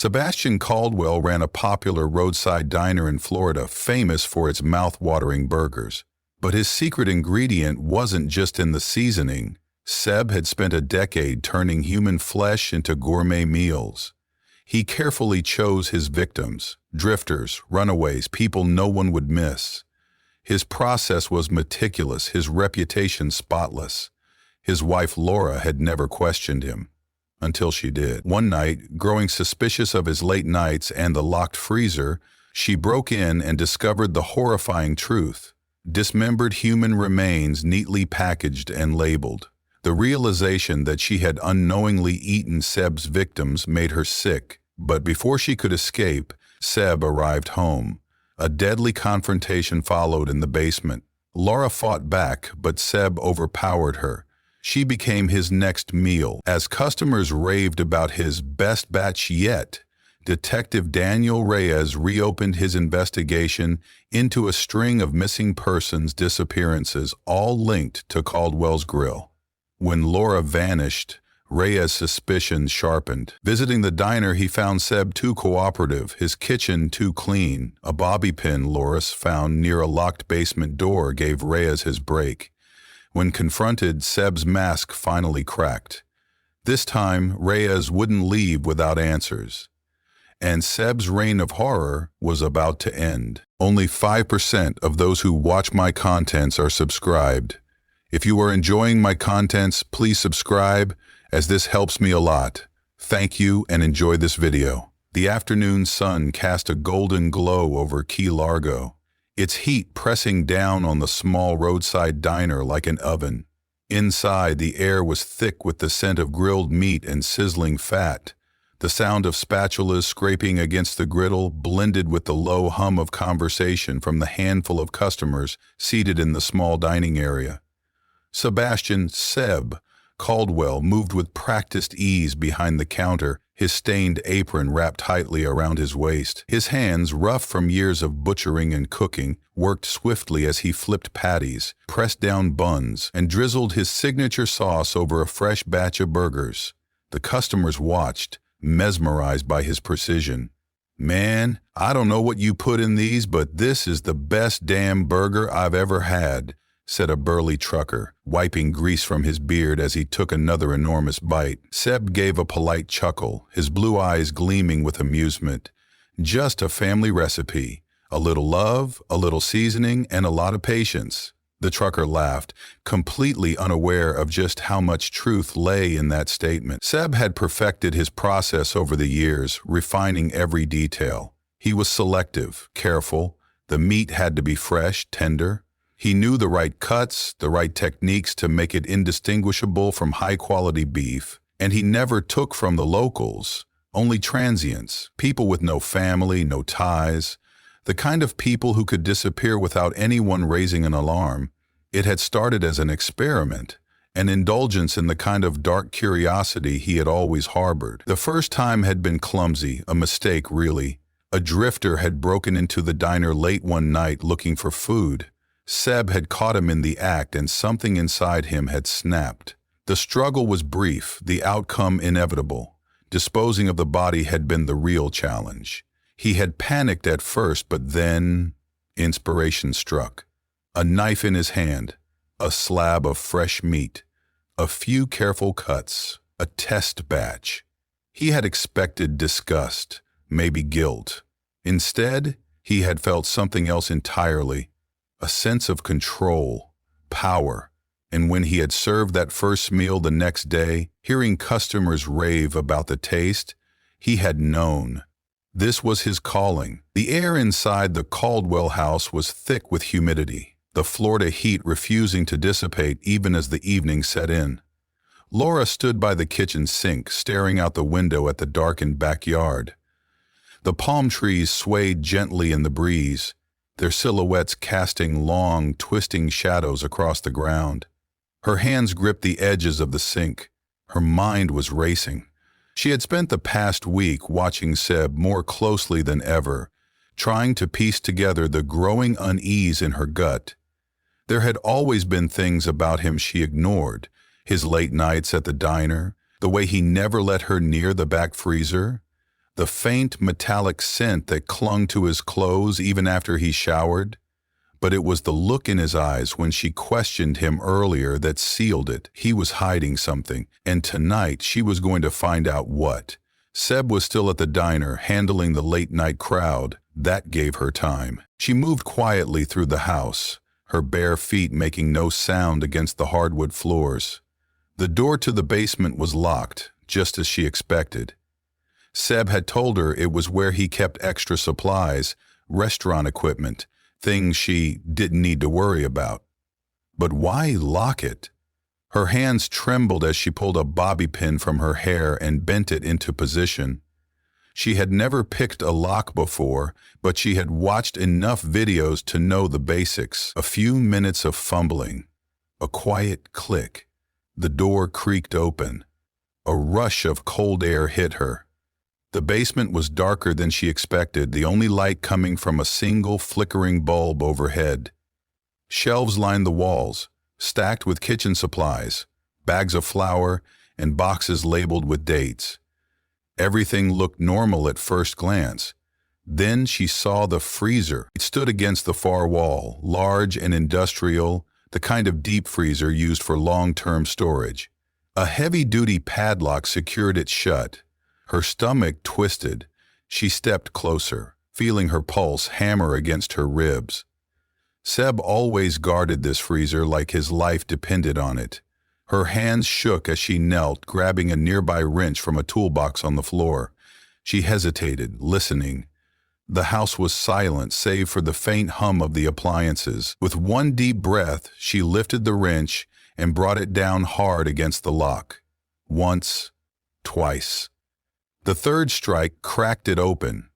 Sebastian Caldwell ran a popular roadside diner in Florida famous for its mouth-watering burgers. But his secret ingredient wasn't just in the seasoning. Seb had spent a decade turning human flesh into gourmet meals. He carefully chose his victims, drifters, runaways, people no one would miss. His process was meticulous, his reputation spotless. His wife Laura had never questioned him, until she did. One night, growing suspicious of his late nights and the locked freezer, she broke in and discovered the horrifying truth. Dismembered human remains neatly packaged and labeled. The realization that she had unknowingly eaten Seb's victims made her sick, but before she could escape, Seb arrived home. A deadly confrontation followed in the basement. Laura fought back, but Seb overpowered her. She became his next meal. As customers raved about his best batch yet, Detective Daniel Reyes reopened his investigation into a string of missing persons disappearances, all linked to Caldwell's Grill. When Laura vanished, Reyes' suspicions sharpened. Visiting the diner, he found Seb too cooperative, his kitchen too clean. A bobby pin Loris found near a locked basement door gave Reyes his break. When confronted, Seb's mask finally cracked. This time, Reyes wouldn't leave without answers. And Seb's reign of horror was about to end. Only 5% of those who watch my contents are subscribed. If you are enjoying my contents, please subscribe, as this helps me a lot. Thank you and enjoy this video. The afternoon sun cast a golden glow over Key Largo, its heat pressing down on the small roadside diner like an oven. Inside, the air was thick with the scent of grilled meat and sizzling fat. The sound of spatulas scraping against the griddle blended with the low hum of conversation from the handful of customers seated in the small dining area. Sebastian Seb Caldwell moved with practiced ease behind the counter, his stained apron wrapped tightly around his waist. His hands, rough from years of butchering and cooking, worked swiftly as he flipped patties, pressed down buns, and drizzled his signature sauce over a fresh batch of burgers. The customers watched, mesmerized by his precision. "Man, I don't know what you put in these, but this is the best damn burger I've ever had," said a burly trucker, wiping grease from his beard as he took another enormous bite. Seb gave a polite chuckle, his blue eyes gleaming with amusement. "Just a family recipe. A little love, a little seasoning, and a lot of patience." The trucker laughed, completely unaware of just how much truth lay in that statement. Seb had perfected his process over the years, refining every detail. He was selective, careful. The meat had to be fresh, tender. He knew the right cuts, the right techniques to make it indistinguishable from high-quality beef, and he never took from the locals, only transients, people with no family, no ties, the kind of people who could disappear without anyone raising an alarm. It had started as an experiment, an indulgence in the kind of dark curiosity he had always harbored. The first time had been clumsy, a mistake really. A drifter had broken into the diner late one night looking for food. Seb had caught him in the act and something inside him had snapped. The struggle was brief, the outcome inevitable. Disposing of the body had been the real challenge. He had panicked at first, but then inspiration struck. A knife in his hand, a slab of fresh meat, a few careful cuts, a test batch. He had expected disgust, maybe guilt. Instead, he had felt something else entirely, a sense of control, power. And when he had served that first meal the next day, hearing customers rave about the taste, he had known. This was his calling. The air inside the Caldwell house was thick with humidity, the Florida heat refusing to dissipate even as the evening set in. Laura stood by the kitchen sink, staring out the window at the darkened backyard. The palm trees swayed gently in the breeze, their silhouettes casting long, twisting shadows across the ground. Her hands gripped the edges of the sink. Her mind was racing. She had spent the past week watching Seb more closely than ever, trying to piece together the growing unease in her gut. There had always been things about him she ignored, his late nights at the diner, the way he never let her near the back freezer, the faint metallic scent that clung to his clothes even after he showered. But it was the look in his eyes when she questioned him earlier that sealed it. He was hiding something, and tonight she was going to find out what. Seb was still at the diner, handling the late-night crowd. That gave her time. She moved quietly through the house, her bare feet making no sound against the hardwood floors. The door to the basement was locked, just as she expected. Seb had told her it was where he kept extra supplies, restaurant equipment, things she didn't need to worry about. But why lock it? Her hands trembled as she pulled a bobby pin from her hair and bent it into position. She had never picked a lock before, but she had watched enough videos to know the basics. A few minutes of fumbling. A quiet click. The door creaked open. A rush of cold air hit her. The basement was darker than she expected, the only light coming from a single flickering bulb overhead. Shelves lined the walls, stacked with kitchen supplies, bags of flour, and boxes labeled with dates. Everything looked normal at first glance. Then she saw the freezer. It stood against the far wall, large and industrial, the kind of deep freezer used for long-term storage. A heavy-duty padlock secured it shut. Her stomach twisted. She stepped closer, feeling her pulse hammer against her ribs. Seb always guarded this freezer like his life depended on it. Her hands shook as she knelt, grabbing a nearby wrench from a toolbox on the floor. She hesitated, listening. The house was silent, save for the faint hum of the appliances. With one deep breath, she lifted the wrench and brought it down hard against the lock. Once, twice. The third strike cracked it open.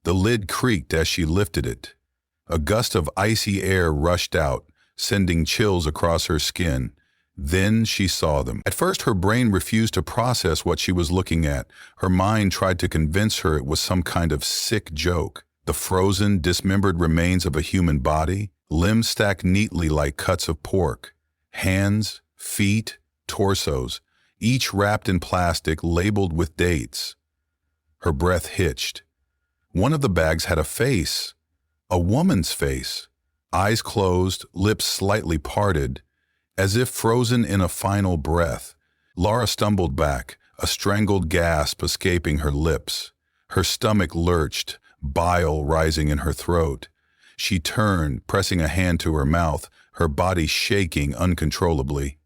The lid creaked as she lifted it. A gust of icy air rushed out, sending chills across her skin. Then she saw them. At first, her brain refused to process what she was looking at. Her mind tried to convince her it was some kind of sick joke. The frozen, dismembered remains of a human body, limbs stacked neatly like cuts of pork. Hands, feet, torsos, each wrapped in plastic labeled with dates. Her breath hitched. One of the bags had a face, a woman's face, eyes closed, lips slightly parted, as if frozen in a final breath. Laura stumbled back, a strangled gasp escaping her lips. Her stomach lurched, bile rising in her throat. She turned, pressing a hand to her mouth, her body shaking uncontrollably.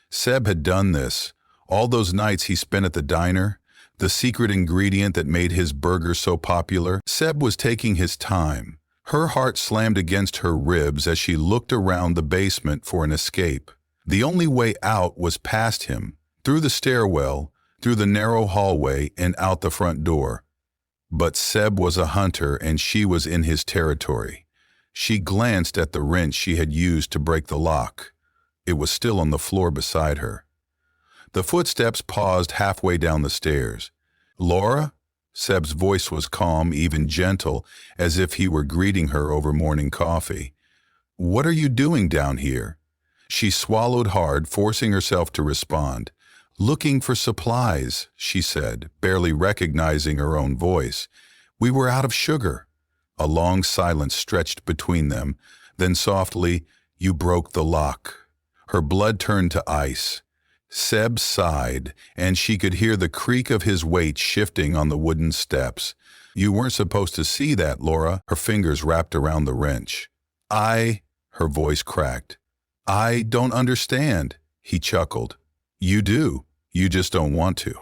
Seb had done this. All those nights he spent at the diner, the secret ingredient that made his burger so popular. Seb was taking his time. Her heart slammed against her ribs as she looked around the basement for an escape. The only way out was past him, through the stairwell, through the narrow hallway, and out the front door. But Seb was a hunter and she was in his territory. She glanced at the wrench she had used to break the lock. It was still on the floor beside her. The footsteps paused halfway down the stairs. "Laura?" Seb's voice was calm, even gentle, as if he were greeting her over morning coffee. "What are you doing down here?" She swallowed hard, forcing herself to respond. "Looking for supplies," she said, barely recognizing her own voice. "We were out of sugar." A long silence stretched between them. Then softly, "You broke the lock." Her blood turned to ice. Seb sighed, and she could hear the creak of his weight shifting on the wooden steps. "You weren't supposed to see that, Laura." Her fingers wrapped around the wrench. Her voice cracked. "I don't understand," he chuckled. "You do. You just don't want to."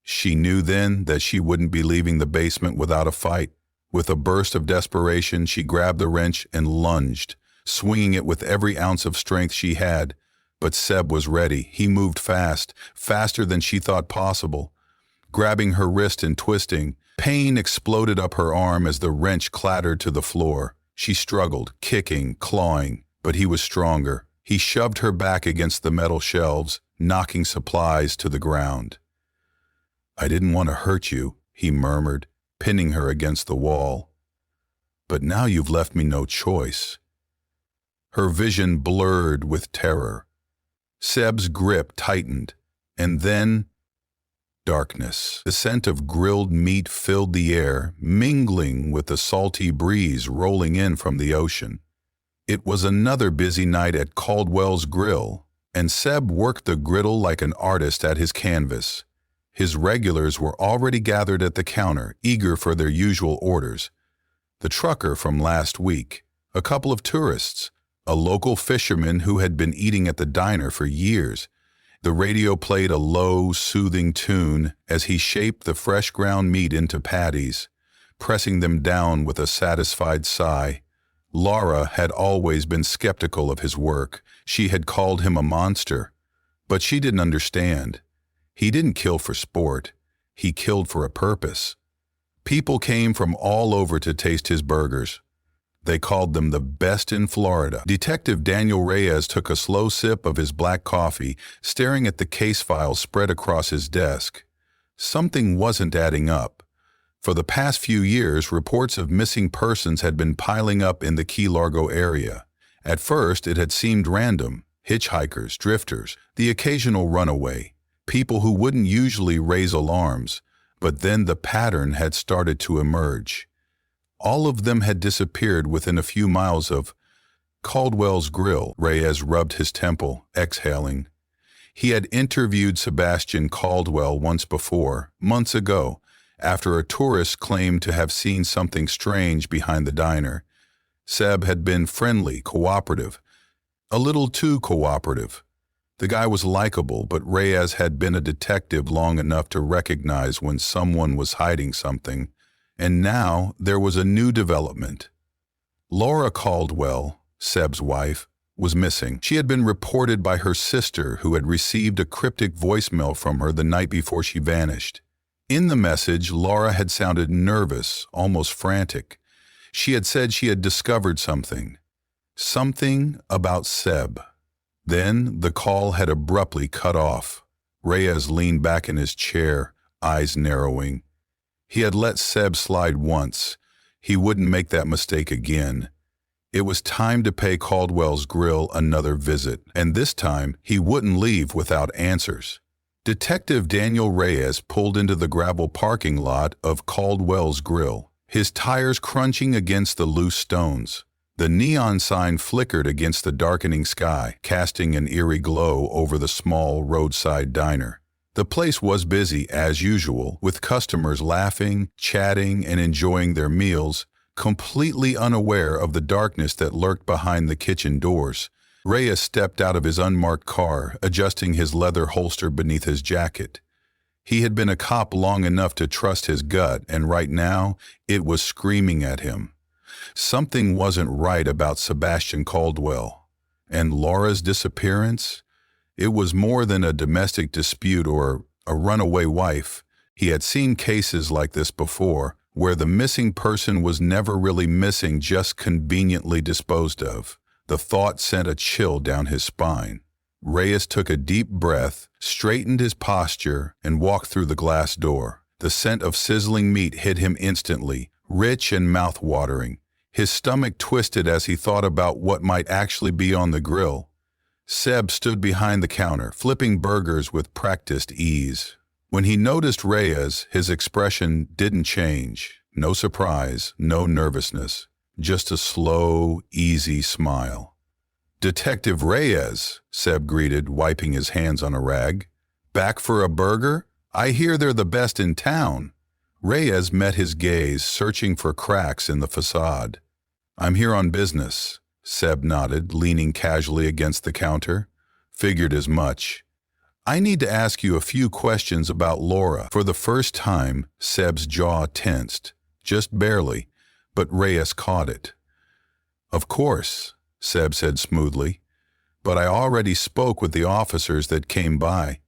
She knew then that she wouldn't be leaving the basement without a fight. With a burst of desperation, she grabbed the wrench and lunged, swinging it with every ounce of strength she had. But Seb was ready. He moved fast, faster than she thought possible. Grabbing her wrist and twisting, pain exploded up her arm as the wrench clattered to the floor. She struggled, kicking, clawing, but he was stronger. He shoved her back against the metal shelves, knocking supplies to the ground. "I didn't want to hurt you," he murmured, pinning her against the wall. "But now you've left me no choice." Her vision blurred with terror. Seb's grip tightened, and then Darkness. The scent of grilled meat filled the air, mingling with the salty breeze rolling in from the ocean. It was another busy night at Caldwell's Grill, and Seb worked the griddle like an artist at his canvas. His regulars were already gathered at the counter, eager for their usual orders. The trucker from last week, a couple of tourists, a local fisherman who had been eating at the diner for years. The radio played a low, soothing tune as he shaped the fresh ground meat into patties, pressing them down with a satisfied sigh. Laura had always been skeptical of his work. She had called him a monster. But she didn't understand. He didn't kill for sport. He killed for a purpose. People came from all over to taste his burgers. They called them the best in Florida. Detective Daniel Reyes took a slow sip of his black coffee, staring at the case file spread across his desk. Something wasn't adding up. For the past few years, reports of missing persons had been piling up in the Key Largo area. At first, it had seemed random: hitchhikers, drifters, the occasional runaway, people who wouldn't usually raise alarms. But then the pattern had started to emerge. All of them had disappeared within a few miles of Caldwell's Grill. Reyes rubbed his temple, exhaling. He had interviewed Sebastian Caldwell once before, months ago, after a tourist claimed to have seen something strange behind the diner. Seb had been friendly, cooperative, a little too cooperative. The guy was likable, but Reyes had been a detective long enough to recognize when someone was hiding something. And now there was a new development. Laura Caldwell, Seb's wife, was missing. She had been reported by her sister, who had received a cryptic voicemail from her the night before she vanished. In the message, Laura had sounded nervous, almost frantic. She had said she had discovered something. Something about Seb. Then the call had abruptly cut off. Reyes leaned back in his chair, eyes narrowing. He had let Seb slide once. He wouldn't make that mistake again. It was time to pay Caldwell's Grill another visit, and this time he wouldn't leave without answers. Detective Daniel Reyes pulled into the gravel parking lot of Caldwell's Grill, his tires crunching against the loose stones. The neon sign flickered against the darkening sky, casting an eerie glow over the small roadside diner. The place was busy, as usual, with customers laughing, chatting, and enjoying their meals, completely unaware of the darkness that lurked behind the kitchen doors. Reyes stepped out of his unmarked car, adjusting his leather holster beneath his jacket. He had been a cop long enough to trust his gut, and right now, it was screaming at him. Something wasn't right about Sebastian Caldwell. And Laura's disappearance? It was more than a domestic dispute or a runaway wife. He had seen cases like this before, where the missing person was never really missing, just conveniently disposed of. The thought sent a chill down his spine. Reyes took a deep breath, straightened his posture, and walked through the glass door. The scent of sizzling meat hit him instantly, rich and mouth-watering. His stomach twisted as he thought about what might actually be on the grill. Seb stood behind the counter, flipping burgers with practiced ease. When he noticed Reyes, his expression didn't change. No surprise, no nervousness, just a slow, easy smile. "Detective Reyes," Seb greeted, wiping his hands on a rag. "Back for a burger? I hear they're the best in town." Reyes met his gaze, searching for cracks in the facade. "I'm here on business," Seb nodded, leaning casually against the counter. "Figured as much. I need to ask you a few questions about Laura." For the first time, Seb's jaw tensed, just barely, but Reyes caught it. "Of course," Seb said smoothly, "but I already spoke with the officers that came by,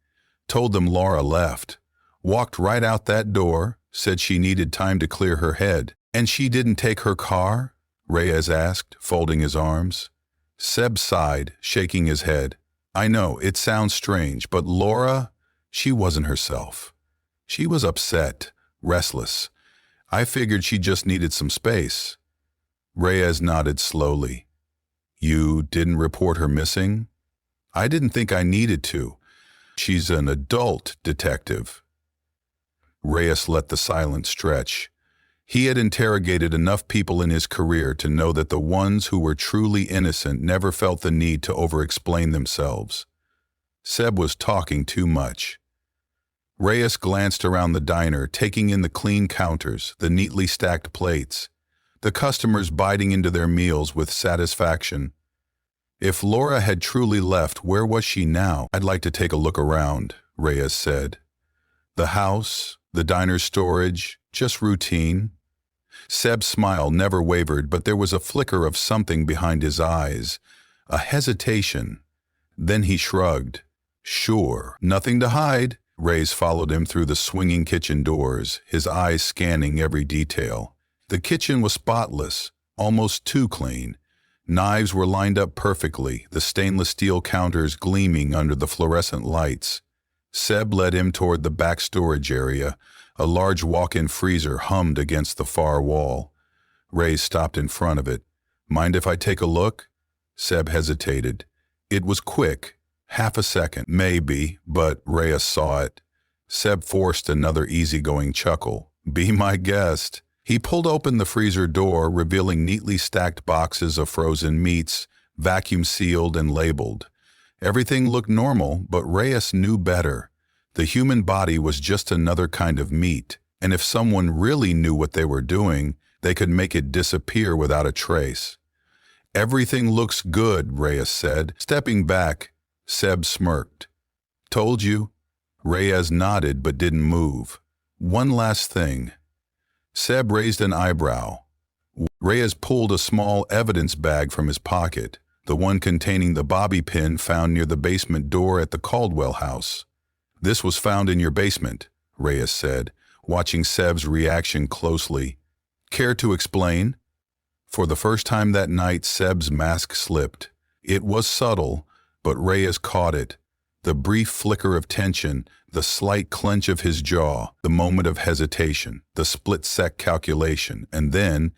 told them Laura left, walked right out that door, said she needed time to clear her head." "And she didn't take her car?" Reyes asked, folding his arms. Seb sighed, shaking his head. "I know, it sounds strange, but Laura, she wasn't herself. She was upset, restless. I figured she just needed some space." Reyes nodded slowly. "You didn't report her missing?" "I didn't think I needed to. She's an adult detective." Reyes let the silence stretch. He had interrogated enough people in his career to know that the ones who were truly innocent never felt the need to over-explain themselves. Seb was talking too much. Reyes glanced around the diner, taking in the clean counters, the neatly stacked plates, the customers biting into their meals with satisfaction. If Laura had truly left, where was she now? "I'd like to take a look around," Reyes said. "The house, the diner's storage, just routine." Seb's smile never wavered, but there was a flicker of something behind his eyes, a hesitation. Then he shrugged. "Sure, nothing to hide." Reyes followed him through the swinging kitchen doors, his eyes scanning every detail. The kitchen was spotless, almost too clean. Knives were lined up perfectly, the stainless steel counters gleaming under the fluorescent lights. Seb led him toward the back storage area. A large walk-in freezer hummed against the far wall. Reyes stopped in front of it. "Mind if I take a look?" Seb hesitated. It was quick. Half a second, maybe, but Reyes saw it. Seb forced another easygoing chuckle. "Be my guest." He pulled open the freezer door, revealing neatly stacked boxes of frozen meats, vacuum-sealed and labeled. Everything looked normal, but Reyes knew better. The human body was just another kind of meat, and if someone really knew what they were doing, they could make it disappear without a trace. "Everything looks good," Reyes said. Stepping back, Seb smirked. "Told you?" Reyes nodded but didn't move. "One last thing." Seb raised an eyebrow. Reyes pulled a small evidence bag from his pocket, the one containing the bobby pin found near the basement door at the Caldwell house. "This was found in your basement," Reyes said, watching Seb's reaction closely. "Care to explain?" For the first time that night, Seb's mask slipped. It was subtle, but Reyes caught it. The brief flicker of tension, the slight clench of his jaw, the moment of hesitation, the split-sec calculation, and then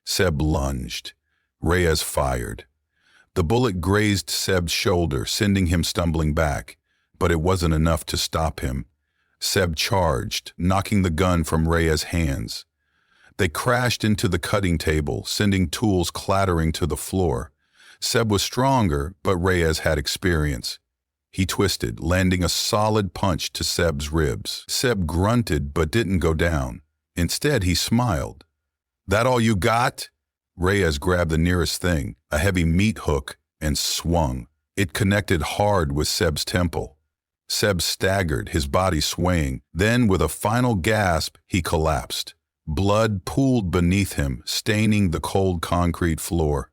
Seb lunged. Reyes fired. The bullet grazed Seb's shoulder, sending him stumbling back, but it wasn't enough to stop him. Seb charged, knocking the gun from Reyes' hands. They crashed into the cutting table, sending tools clattering to the floor. Seb was stronger, but Reyes had experience. He twisted, landing a solid punch to Seb's ribs. Seb grunted but didn't go down. Instead, he smiled. "That all you got?" Reyes grabbed the nearest thing, a heavy meat hook, and swung. It connected hard with Seb's temple. Seb staggered, his body swaying. Then, with a final gasp, he collapsed. Blood pooled beneath him, staining the cold concrete floor.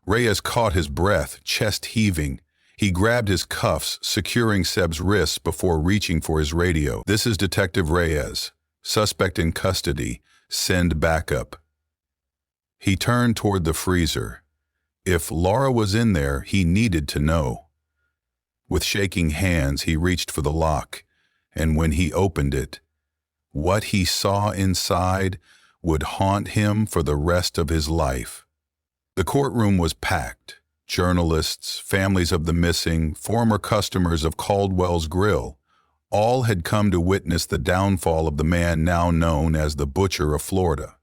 Reyes caught his breath, chest heaving. He grabbed his cuffs, securing Seb's wrists before reaching for his radio. "This is Detective Reyes. Suspect in custody. Send backup." He turned toward the freezer. If Laura was in there, he needed to know. With shaking hands, he reached for the lock, and when he opened it, what he saw inside would haunt him for the rest of his life. The courtroom was packed. Journalists, families of the missing, former customers of Caldwell's Grill, all had come to witness the downfall of the man now known as the Butcher of Florida.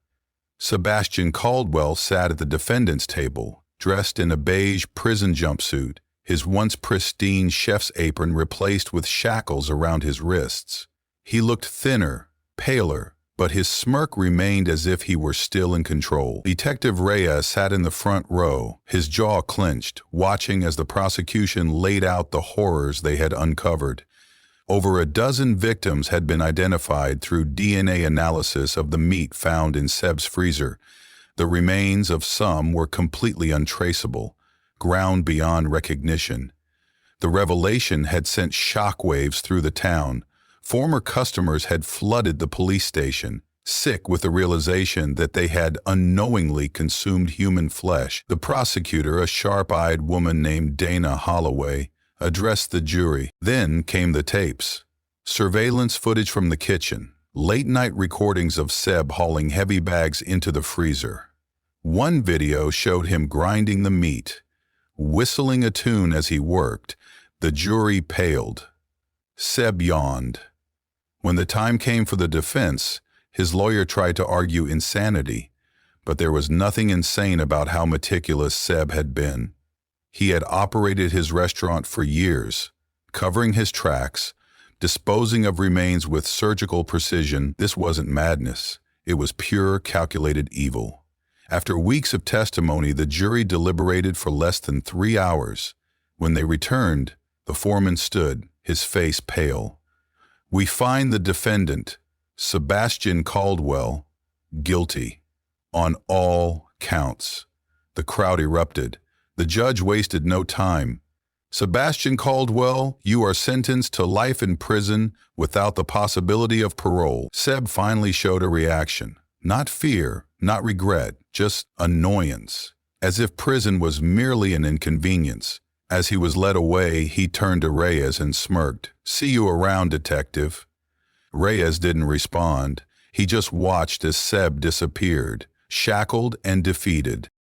Sebastian Caldwell sat at the defendant's table, dressed in a beige prison jumpsuit, his once pristine chef's apron replaced with shackles around his wrists. He looked thinner, paler, but his smirk remained as if he were still in control. Detective Reyes sat in the front row, his jaw clenched, watching as the prosecution laid out the horrors they had uncovered. Over a dozen victims had been identified through DNA analysis of the meat found in Seb's freezer. The remains of some were completely untraceable, ground beyond recognition. The revelation had sent shockwaves through the town. Former customers had flooded the police station, sick with the realization that they had unknowingly consumed human flesh. The prosecutor, a sharp-eyed woman named Dana Holloway, addressed the jury. Then came the tapes. Surveillance footage from the kitchen, late-night recordings of Seb hauling heavy bags into the freezer. One video showed him grinding the meat, whistling a tune as he worked. The jury paled. Seb yawned. When the time came for the defense, his lawyer tried to argue insanity, but there was nothing insane about how meticulous Seb had been. He had operated his restaurant for years, covering his tracks, disposing of remains with surgical precision. This wasn't madness. It was pure, calculated evil. After weeks of testimony, the jury deliberated for less than 3 hours. When they returned, the foreman stood, his face pale. "We find the defendant, Sebastian Caldwell, guilty on all counts." The crowd erupted. The judge wasted no time. "Sebastian Caldwell, you are sentenced to life in prison without the possibility of parole." Seb finally showed a reaction. Not fear, not regret, just annoyance, as if prison was merely an inconvenience. As he was led away, he turned to Reyes and smirked. "See you around, detective." Reyes didn't respond. He just watched as Seb disappeared, shackled and defeated.